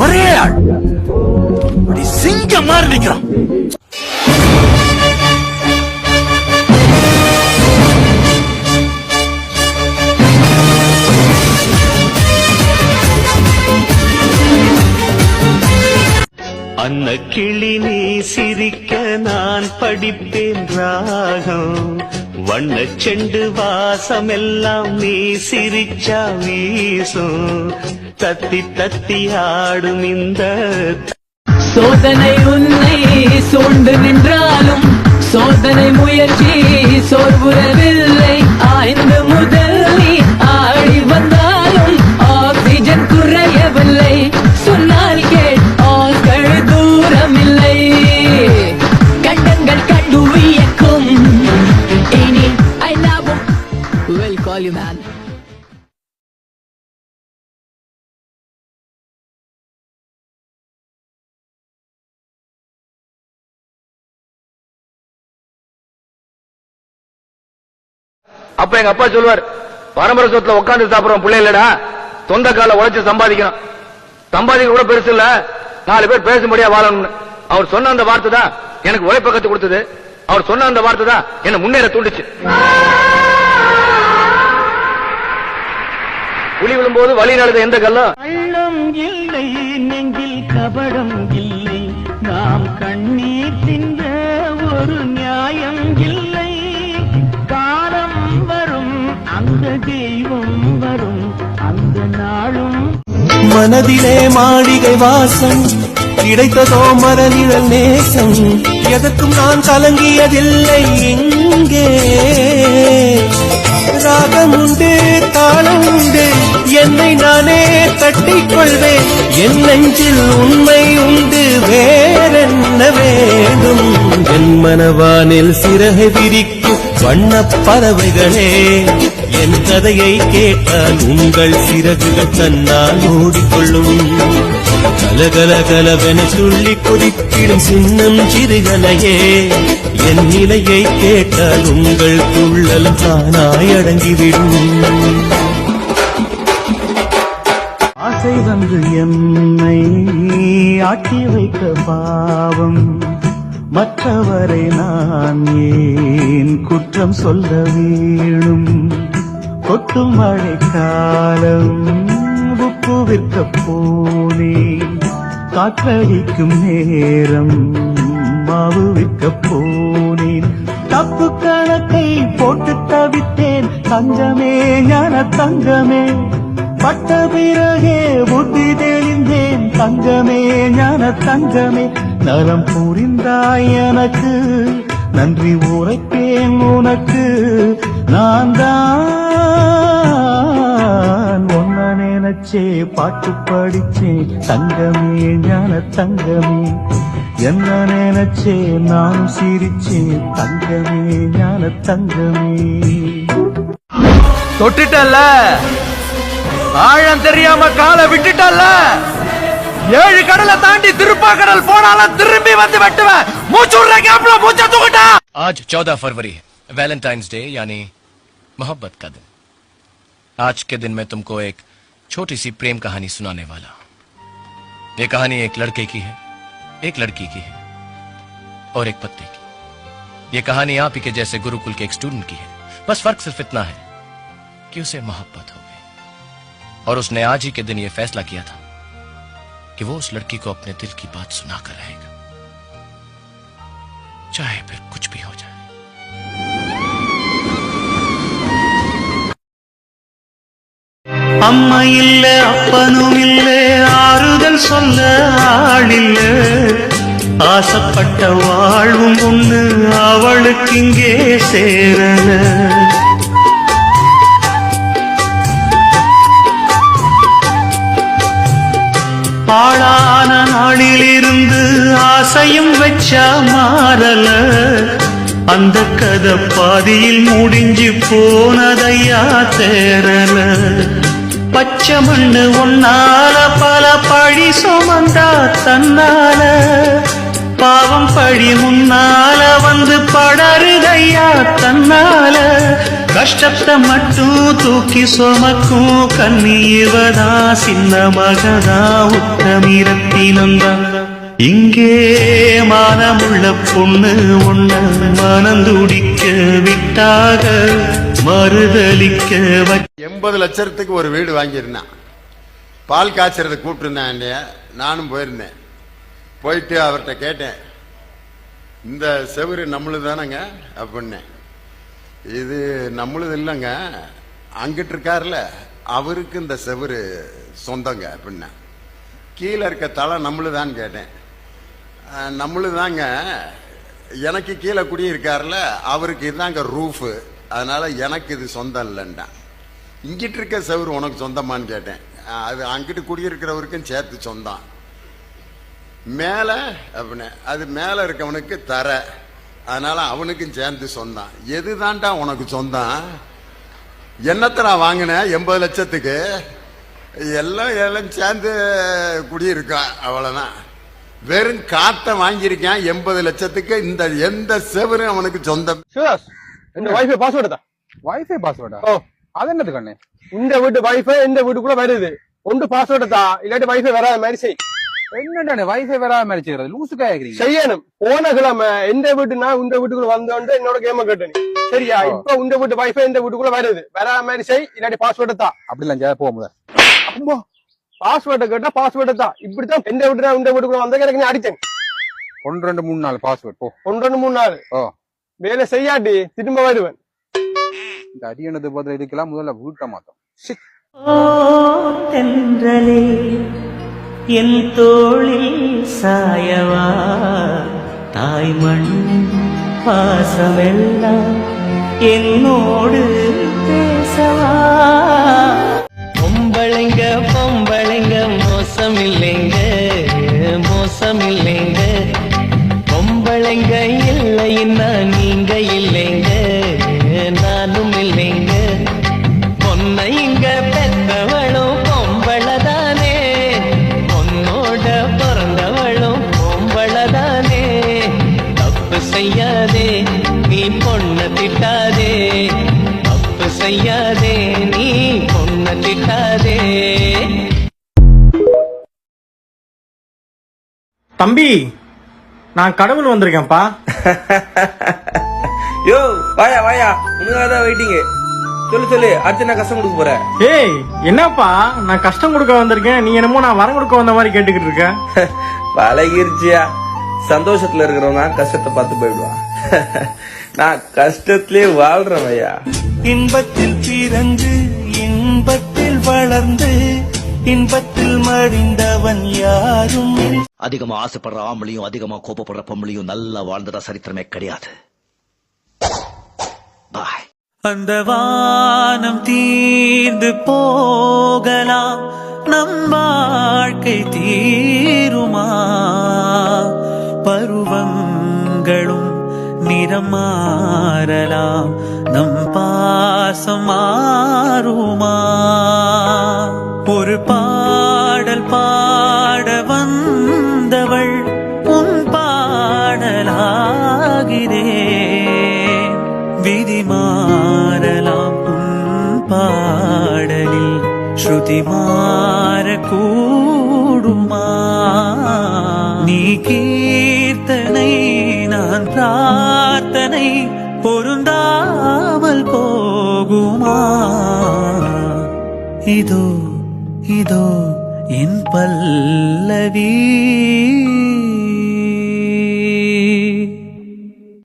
ஒரே ஆள் சிங்கம் மாதிரி நிக்கிறான். அன்ன கிளி நீ சிரிக்க நான் படிப்பேன் ராகம், வண்ண செண்டு வாசம் எல்லாம் நீ சிரிச்சா வீசும், தத்தி தத்தி ஆடும் இந்த சோதனை உன்னை சூழ்ந்து நின்றாலும் சோதனை முயற்சி சோர்வுறவில்லை. ஆய்ந்து முதல் நீ ஆடி வந்தாலும் ஆக்சிஜன் குறையவில்லை. சொன்னால் கேள் ஆட்கள் தூரமில்லை. கண்டங்கள் கண்டு வியக்கும் இனி I love you. We'll call you man. அப்ப எங்க அப்பா சொல்லுவார், பரம்பரை சொத்துல உட்காந்து சாப்பிடுற பிள்ளை இல்லடா, சொந்த கால உழைச்சு சம்பாதிக்கணும், சம்பாதிக்க கூட பெருசு இல்ல, 4 பேர் பேசும்படியா வாழணும்னு. அவர் சொன்ன அந்த வார்த்தை தான் எனக்கு உழைப்ப கத்து கொடுத்தது. அவர் சொன்ன அந்த வார்த்தை தான் என்ன முன்னேற தூண்டுச்சு. புலி விழும்போது வழி நடந்த எந்த கல்லும் கள்ளம் இல்லை, நெஞ்சில் கபடம் இல்லை, நாம் கண்ணீர் தின்ற ஒரு நியாயம் இல்லை. காலம் வரும், அந்த தெய்வம் வரும், அந்த நாளும். மனதிலே மாளிகை வாசம், கிடைத்ததோ மரநிழல் நேசம், எதற்கும் நான் கலங்கியதில்லை இங்கே. ராகம் உண்டு, தாளம் உண்டு, என்னை நானே தட்டிக் கொள்வேன், என் நெஞ்சில் உண்மை உண்டு, வேறென்ன வேண்டும். என் மனவானில் சிறகை விரிக்கும் வண்ணப் பறவைகளே, என் கதையை கேட்டால் உங்கள் சிறகுகள் தன்னால் ஓடிக்கொள்ளும். கலகல கலவென துள்ளி குதித்திடும் சின்னம் சிறுகலையே, என் நிலையை கேட்டால் உங்கள் துள்ளல் தானாய் அடங்கிவிடும். ஆசை வந்து என்னை ஆட்டி வைக்க பாவம், மற்றவரை நான் ஏன் குற்றம் சொல்ல வேணும். கொட்டும் மழை காலம் உப்பு விற்க போனேன், காற்றடிக்கும் நேரம் மாவு விற்க போனேன். தப்பு கணக்கை போட்டு தவித்தேன், தங்கமே ஞான தங்கமே, பட்ட பிறகே புத்தி தெளிந்தேன், தங்கமே ஞான தங்கமே. நலம் புரிந்தாய் எனக்கு, நன்றி உரைப்பேன் உனக்கு. நான் தான் ஒன்ன நினைச்சே பாட்டு படிச்சேன், தங்கமே ஞான தங்கமே. என்ன நினைச்சே நானும் சிரிச்சேன், தங்கமே ஞான தங்கமே. தொட்டுட்டல்ல, ஆழம் தெரியாம காலை விட்டுட்டல்ல, 7 கடலை தாண்டி திருப்பாக்கடல் போனாலும் திரும்பி வந்து வெட்டுவேன். மூச்சு விடுற கேப்ல மூச்சை தூக்கிட்டா. आज 14 फरवरी वैलेंटाइंस डे यानी मोहब्बत का दिन। आज के दिन मैं तुमको एक छोटी सी प्रेम कहानी सुनाने वाला हूं। ये कहानी एक लड़के की है, एक लड़की की है और एक पत्नी की। ये कहानी आप ही के जैसे गुरुकुल के एक स्टूडेंट की है, बस फर्क सिर्फ इतना है कि उसे मोहब्बत हो गई और उसने आज ही के दिन ये फैसला किया था कि वो उस लड़की को अपने दिल की बात सुनाकर रहेगा, चाहे फिर कुछ भी हो जाए। அம்மா இல்ல, அப்பனும் இல்ல, ஆறுதல் சொல்ல ஆள் இல்ல, ஆசைப்பட்ட வாழ்வும் ஒண்ணு அவளுக்கு இங்கே சேரல. ஆளான நாளிலிருந்து ஆசையும் வச்சா மாறல, அந்த கதை பாதியில் முடிஞ்சு போனதையா தேரல. பச்சை மண்ணு ஒன்னால பல பழி சுமந்தா தன்னால, பாவம் பழி முன்னால வந்து படருதையா தன்னால கஷ்டத்தை மட்டும் தூக்கி சுமக்கும் கண்ணீவதா சின்ன மகதா உத்தமிரத்தினந்தான் இங்கே மானமுள்ள பொண்ணு ஒண்ண மனந்துடிக்க விட்டாக மறுதலிக்க 80 லட்சத்துக்கு ஒரு வீடு வாங்கியிருந்தான். பால் காய்ச்சறது கூப்பிட்டுருந்தேன் என்னைய. நானும் போயிருந்தேன். போயிட்டு அவர்கிட்ட கேட்டேன், இந்த செவரு நம்மளுது தானங்க அப்படின்னேன். இது நம்மளுது இல்லைங்க, அங்கிட்டு இருக்காருல அவருக்கு இந்த செவரு சொந்தங்க அப்படின்னா. கீழே இருக்க தலை நம்மளுதான்னு கேட்டேன். நம்மளுதாங்க, எனக்கு கீழே குடியிருக்காருல அவருக்கு இதுதாங்க ரூஃபு, அதனால எனக்கு இது சொந்தம் இல்லைன்ட்டான். இங்கிட்டு இருக்க செவரு உனக்கு சொந்தமான்னு கேட்டேன். அது அங்கிட்டு குடியிருக்கிறவருக்கும் சேர்த்து சொந்தம். மேல அப்படின்னு அது மேல இருக்கவனுக்கு தர, அதனால அவனுக்கும் சேர்ந்து சொந்தம். எதுதான்டா உனக்கு சொந்தம்? என்னத்தை நான் வாங்கினேன் 80 லட்சத்துக்கு? எல்லாம் சேர்ந்து குடியிருக்கான், அவ்வளவுதான். வெறும் காத்த வாங்கியிருக்கேன் 80 லட்சத்துக்கு. இந்த எந்த செவரும் அவனுக்கு சொந்தம். இந்த வைஃபை பாஸ்வேர்டு தான். வைஃபை பாஸ்வேர்டா? ஓ, அது என்னது கண்ணு? இந்த வீட்டு வைஃபை இந்த வீட்டுக்குள்ள வருது. ஒன்று பாஸ்வேர்டு தான், இல்லாட்டி வைஃபை வராத மாதிரி செய். என்னடா வைஃபை வராத மாதிரி செய்யறது? லூசுக்கா கேக்குறீங்க? செய்யணும். போன கிழமை எந்த வீட்டுனா இந்த வீட்டுக்குள்ள வந்தோண்டு என்னோட கேம கேட்டேன். சரியா? இப்ப இந்த வீட்டு வைஃபை இந்த வீட்டுக்குள்ள வருது, வராத மாதிரி செய், இல்லாட்டி பாஸ்வேர்டு தான். அப்படிலாம் செய்ய போக முடியாது. பாஸ்வேர்டு கேட்டா பாஸ்வேர்டு தான். இப்படித்தான் எந்த வீட்டுனா இந்த வீட்டுக்குள்ள வந்த எனக்கு நீ அடிச்சேன். 1 2 3 4 பாஸ்வேர்ட் போ. 1 2 3 4. ஓ, வேலை செய்யாட்டி திரும்ப வருவேன். இந்த அடியனது பதில் இதுக்கெல்லாம் முதல்ல வீட்டை மாத்தோம். தென்றலே என் தோளில் சாயவா, தாய்மண் பாசமெல்லாம் என்னோடு பேசவா. பொம்பளைங்க பொம்பளைங்க மோசம் இல்லைங்க, மோசம் இல்லைங்க. பொம்பளைங்க இல்லைன்னா நீங்க இல்லைங்க, நானும் இல்லைங்க. பொன்னை இங்க பெற்றவளும் பொம்பளதானே, பொன்னோட பிறந்தவளும் பொம்பளதானே. தப்பு செய்யாதே நீ பொண்ண திட்டாதே, தப்பு செய்யாதே நீ பொண்ண திட்டாதே. தம்பி, நான் கடவுள் வந்திருக்கேன்ப்பா. யோ வாயா வாயா, உனக்காக வெயிட்டிங்க. சொல்லு சொல்லு, அடுத்து நான் கஷ்டம் கொடுக்க போறேன். ஏய் என்னப்பா, நான் கஷ்டம் கொடுக்க வந்திருக்கேன், நீ என்னமோ நான் வரம் கொடுக்க வந்த மாதிரி கேட்டுக்கிட்டு இருக்க. பழகிருச்சியா, சந்தோஷத்துல இருக்கிறவங்க கஷ்டத்தை பார்த்து போயிடுவான். நான் கஷ்டத்திலே வாழ்றேன் ஐயா. இன்பத்தில் பிறந்து இன்பத்தில் வளர்ந்து இன்பத்தில் மடிந்தவன் யாரும். அதிகமா ஆசைப்படுற ஆம்பளையும் அதிகமா கோபப்படுற பொம்பளையும் நல்லா வாழ்ந்ததா சரித்திரமே கிடையாது. பாய். அந்த வானம் தீர்ந்து போகலாம், நம் வாழ்க்கை தீருமா? பருவங்களும் நிறம் மாறலாம், நம் பாசம் மாறுமா? ஒரு பாடல் பாட வந்தவள் உன் பாடலாகிறேன். விதி மாறலாம் உன் பாடலில், ஸ்ருதி மாறக்கூடுமா? நீ கீர்த்தனை நான் பிரார்த்தனை, பொருந்தாமல் போகுமா? இதோ இதோ என் பல்லவி.